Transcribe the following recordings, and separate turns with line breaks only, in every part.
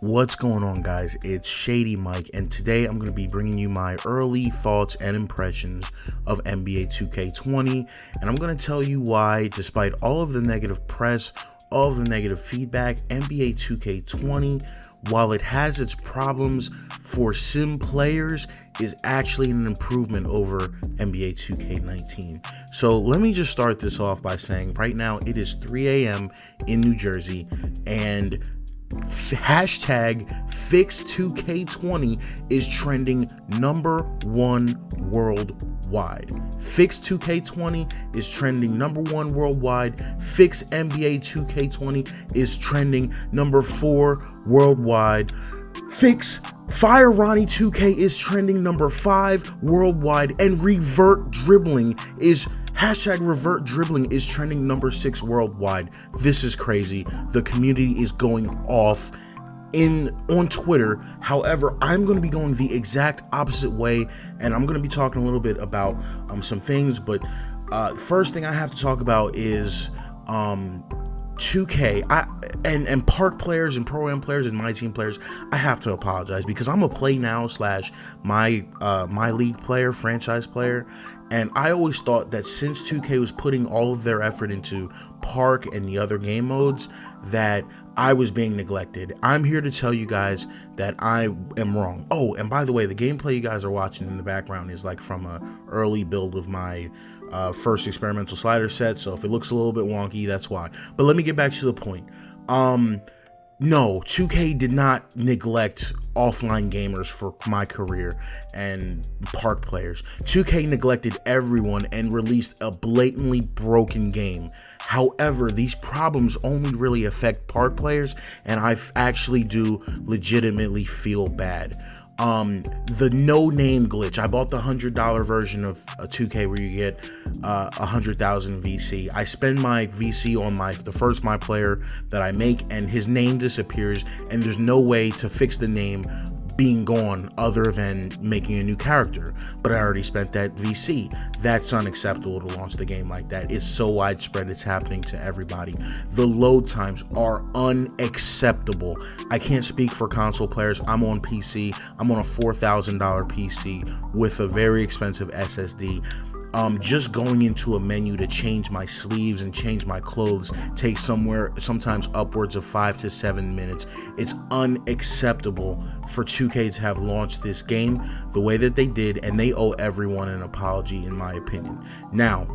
What's going on, guys? It's Shady Mike, and today I'm going to be bringing you my early thoughts and impressions of NBA 2K20, and I'm going to tell you why, despite all of the negative press, all of the negative feedback, NBA 2K20, while it has its problems for sim players, is actually an improvement over NBA 2K19. So let me just start this off by saying right now it is 3 a.m. in New Jersey, and hashtag Fix2K20 is trending #1 worldwide. Fix2K20 is trending #1 worldwide. Fix NBA 2K20 is trending #4 worldwide. Fix Fire Ronnie 2K is trending #5 worldwide, and Revert Dribbling is trending #6 worldwide. This is crazy. The community is going off on Twitter. However, I'm going to be going the exact opposite way, and I'm going to be talking a little bit about some things. But first thing I have to talk about is 2K. And Park players and Pro-Am players and my team players, I have to apologize because I'm a Play Now / my league player, franchise player. And I always thought that since 2K was putting all of their effort into Park and the other game modes, that I was being neglected. I'm here to tell you guys that I am wrong. Oh, and by the way, the gameplay you guys are watching in the background is like from a early build of my first experimental slider set. So if it looks a little bit wonky, that's why. But let me get back to the point. No, 2K did not neglect offline gamers for my career and Park players. 2K neglected everyone and released a blatantly broken game. However, these problems only really affect Park players, and I actually do legitimately feel bad. The no name glitch. I bought the $100 version of 2K where you get 100,000 VC. I spend my VC on the first my player that I make, and his name disappears, and there's no way to fix the name being gone other than making a new character. But I already spent that VC. That's unacceptable to launch the game like that. It's so widespread, it's happening to everybody. The load times are unacceptable. I can't speak for console players. I'm on PC. I'm on a $4,000 PC with a very expensive SSD. Just going into a menu to change my sleeves and change my clothes takes sometimes upwards of 5 to 7 minutes. It's unacceptable for 2K to have launched this game the way that they did, and they owe everyone an apology, in my opinion. Now,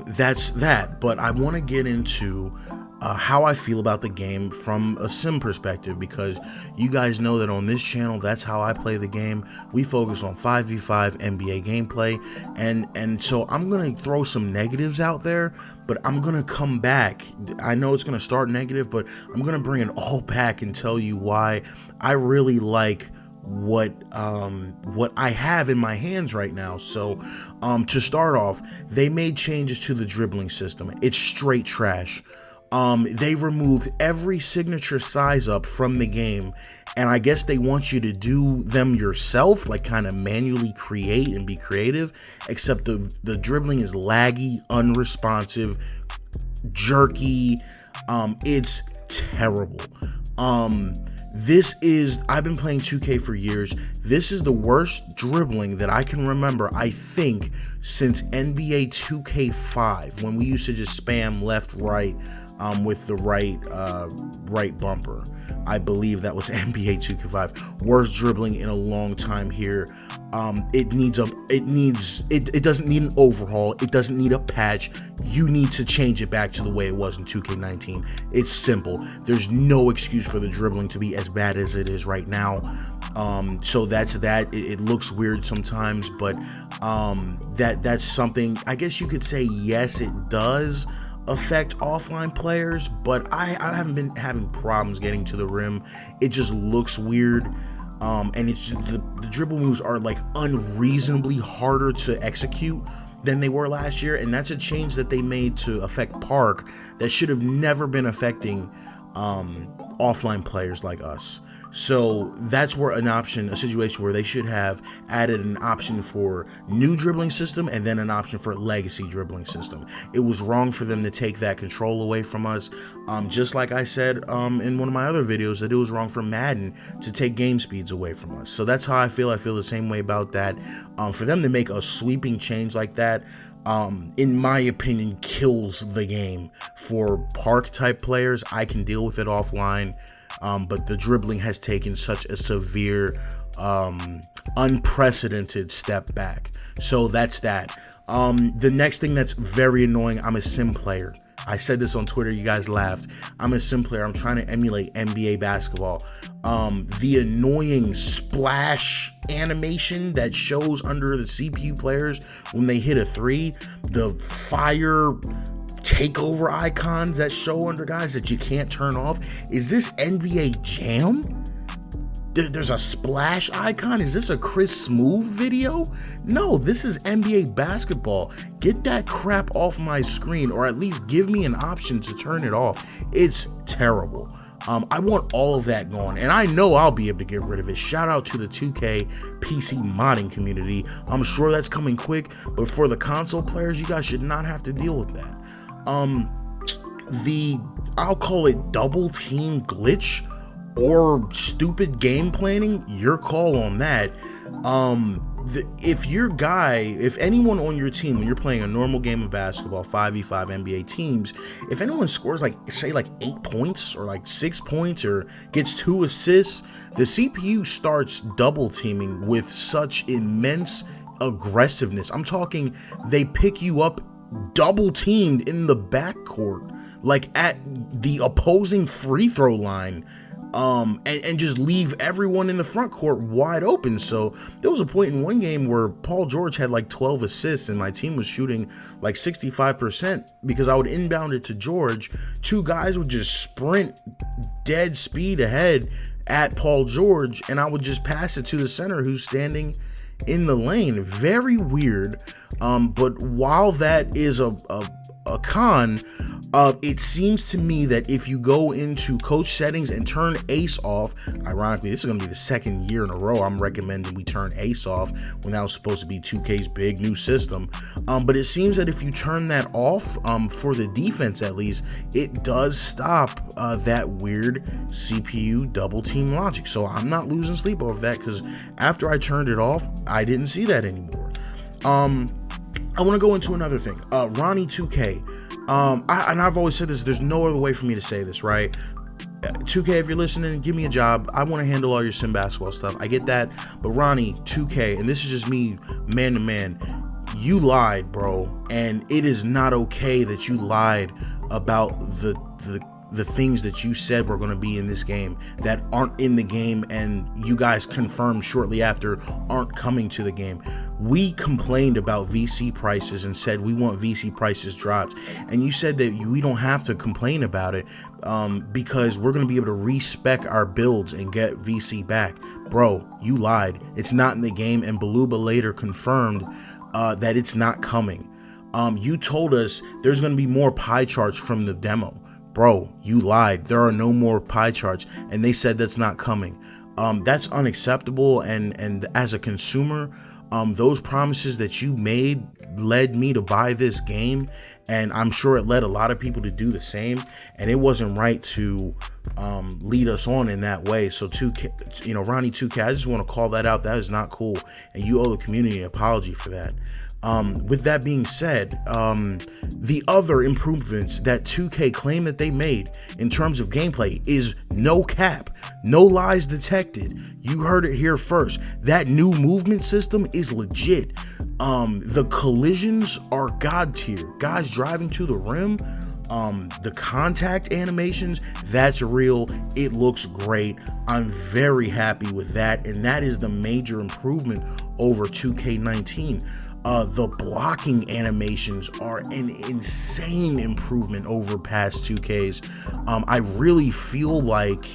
that's that, but I want to get into how I feel about the game from a sim perspective, because you guys know that on this channel, that's how I play the game. We focus on 5v5 NBA gameplay, and so I'm gonna throw some negatives out there, but I'm gonna come back. I know it's gonna start negative, but I'm gonna bring it all back and tell you why I really like what I have in my hands right now. So to start off, they made changes to the dribbling system. It's straight trash. They removed every signature size up from the game, and I guess they want you to do them yourself, like kind of manually create and be creative, except the dribbling is laggy, unresponsive, jerky. It's terrible. I've been playing 2K for years. This is the worst dribbling that I can remember, I think, since NBA 2K5, when we used to just spam left, right, with the right bumper. I believe that was NBA 2K5. Worst dribbling in a long time here. It doesn't need an overhaul. It doesn't need a patch. You need to change it back to the way it was in 2K19. It's simple. There's no excuse for the dribbling to be as bad as it is right now. So that's that. It looks weird sometimes, but that's something, I guess you could say, yes, it does affect offline players, but I haven't been having problems getting to the rim. It just looks weird, and it's just, the dribble moves are like unreasonably harder to execute than they were last year, and that's a change that they made to affect Park that should have never been affecting offline players like us. So that's where a situation where they should have added an option for new dribbling system and then an option for legacy dribbling system. It was wrong for them to take that control away from us. Just like I said in one of my other videos, that it was wrong for Madden to take game speeds away from us. So that's how I feel. I feel the same way about that. For them to make a sweeping change like that, in my opinion, kills the game. For park type players, I can deal with it offline. But the dribbling has taken such a severe, unprecedented step back. So that's that. The next thing that's very annoying, I'm a sim player. I said this on Twitter, you guys laughed. I'm a sim player. I'm trying to emulate NBA basketball. The annoying splash animation that shows under the CPU players when they hit a three, the fire takeover icons that show under guys that you can't turn off. Is this NBA Jam? There's a splash icon. Is this a Chris Smooth video? No, this is NBA basketball. Get that crap off my screen, or at least give me an option to turn it off. It's terrible. I want all of that gone, and I know I'll be able to get rid of it. Shout out to the 2K PC modding community. I'm sure that's coming quick, but for the console players, you guys should not have to deal with that. I'll call it double team glitch or stupid game planning, your call on that. If anyone on your team, when you're playing a normal game of basketball, 5v5 NBA teams, if anyone scores like 8 points or 6 points or gets 2 assists, the CPU starts double teaming with such immense aggressiveness. I'm talking, they pick you up double teamed in the backcourt, like at the opposing free throw line, and just leave everyone in the front court wide open. So there was a point in one game where Paul George had 12 assists and my team was shooting 65% because I would inbound it to George. 2 guys would just sprint dead speed ahead at Paul George, and I would just pass it to the center who's standing in the lane. Very weird. But while that is a con, it seems to me that if you go into coach settings and turn ace off, ironically, this is going to be the second year in a row I'm recommending we turn ace off when that was supposed to be 2K's big new system. But it seems that if you turn that off, for the defense at least, it does stop that weird CPU double team logic. So I'm not losing sleep over that, because after I turned it off, I didn't see that anymore. I want to go into another thing. Ronnie 2K. I've always said this, there's no other way for me to say this, right? 2K, if you're listening, give me a job. I want to handle all your sim basketball stuff. I get that. But Ronnie 2K, and this is just me man to man, you lied, bro. And it is not okay that you lied about the things that you said were going to be in this game that aren't in the game, and you guys confirmed shortly after aren't coming to the game. We complained about VC prices and said we want VC prices dropped, and you said that we don't have to complain about it because we're going to be able to respec our builds and get VC back. Bro, you lied. It's not in the game, and Baluba later confirmed that it's not coming. You told us there's going to be more pie charts from the demo. Bro, you lied. There are no more pie charts, and they said that's not coming. That's unacceptable, and as a consumer, those promises that you made led me to buy this game, and I'm sure it led a lot of people to do the same, and it wasn't right to lead us on in that way. So 2K, Ronnie 2K, I just want to call that out. That is not cool, and you owe the community an apology for that. With that being said, the other improvements that 2K claim that they made in terms of gameplay is no cap, no lies detected. You heard it here first. That new movement system is legit. The collisions are god tier. Guys driving to the rim, the contact animations, that's real. It looks great. I'm very happy with that, and that is the major improvement over 2K19. The blocking animations are an insane improvement over past 2Ks. I really feel like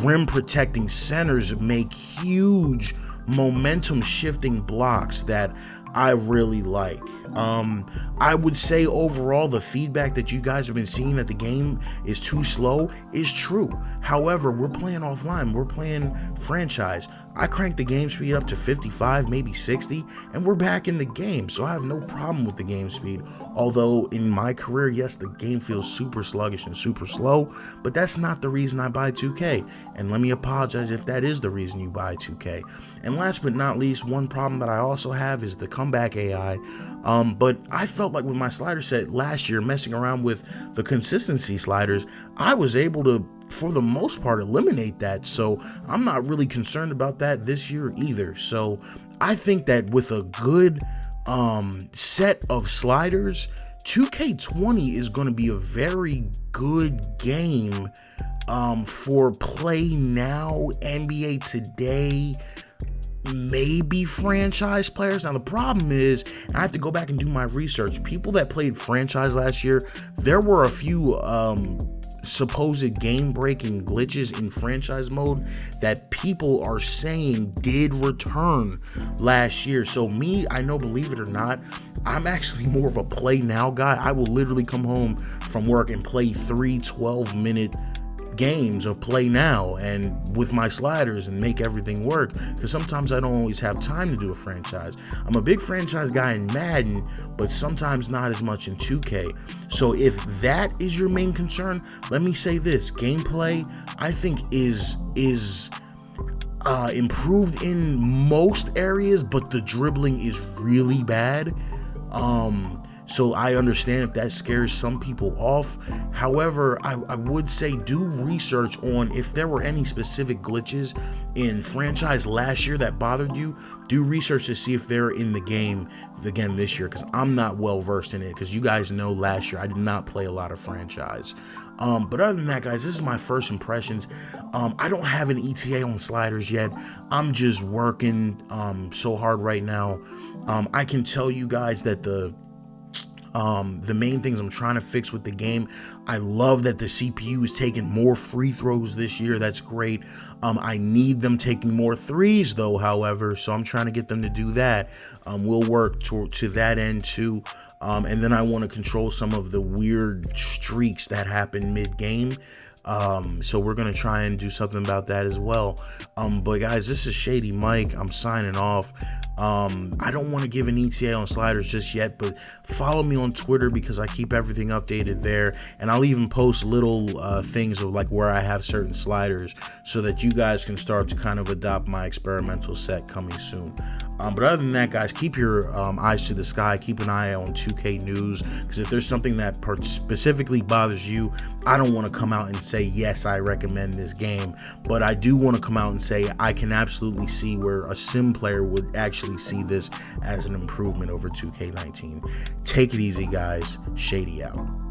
rim protecting centers make huge momentum shifting blocks that I really like. I would say overall the feedback that you guys have been seeing that the game is too slow is true. However, we're playing offline, we're playing franchise. I cranked the game speed up to 55, maybe 60, and we're back in the game, so I have no problem with the game speed. Although in my career, yes, the game feels super sluggish and super slow, but that's not the reason I buy 2K. And let me apologize if that is the reason you buy 2K. And last but not least, one problem that I also have is the comeback AI. But I felt like with my slider set last year, messing around with the consistency sliders, I was able to, for the most part, eliminate that. So I'm not really concerned about that this year either. So I think that with a good set of sliders, 2K20 is going to be a very good game for play now, NBA today, maybe franchise players. Now the problem is, I have to go back and do my research. People that played franchise last year, there were a few supposed game-breaking glitches in franchise mode that people are saying did return last year. So me, I know, believe it or not, I'm actually more of a play now guy. I will literally come home from work and play 3 12-minute games of play now and with my sliders and make everything work, because sometimes I don't always have time to do a franchise. I'm a big franchise guy in Madden, but sometimes not as much in 2K. So if that is your main concern, let me say this: gameplay, I think, is improved in most areas, but the dribbling is really bad. So I understand if that scares some people off. However, I would say do research on if there were any specific glitches in franchise last year that bothered you. Do research to see if they're in the game again this year, because I'm not well versed in it, because you guys know last year I did not play a lot of franchise. But other than that, guys, this is my first impressions. I don't have an ETA on sliders yet. I'm just working so hard right now. I can tell you guys that the main things I'm trying to fix with the game, I love that the CPU is taking more free throws this year. That's great. I need them taking more threes though, however, so I'm trying to get them to do that. We'll work to that end too. And then I want to control some of the weird streaks that happen mid-game. So we're going to try and do something about that as well. But guys, this is Shady Mike. I'm signing off. I don't want to give an ETA on sliders just yet, but follow me on Twitter because I keep everything updated there, and I'll even post little things of like where I have certain sliders so that you guys can start to kind of adopt my experimental set coming soon. But other than that, guys, keep your eyes to the sky. Keep an eye on 2K News, because if there's something that specifically bothers you, I don't want to come out and say, yes, I recommend this game, but I do want to come out and say I can absolutely see where a sim player would actually see this as an improvement over 2K19. Take it easy, guys. Shady out.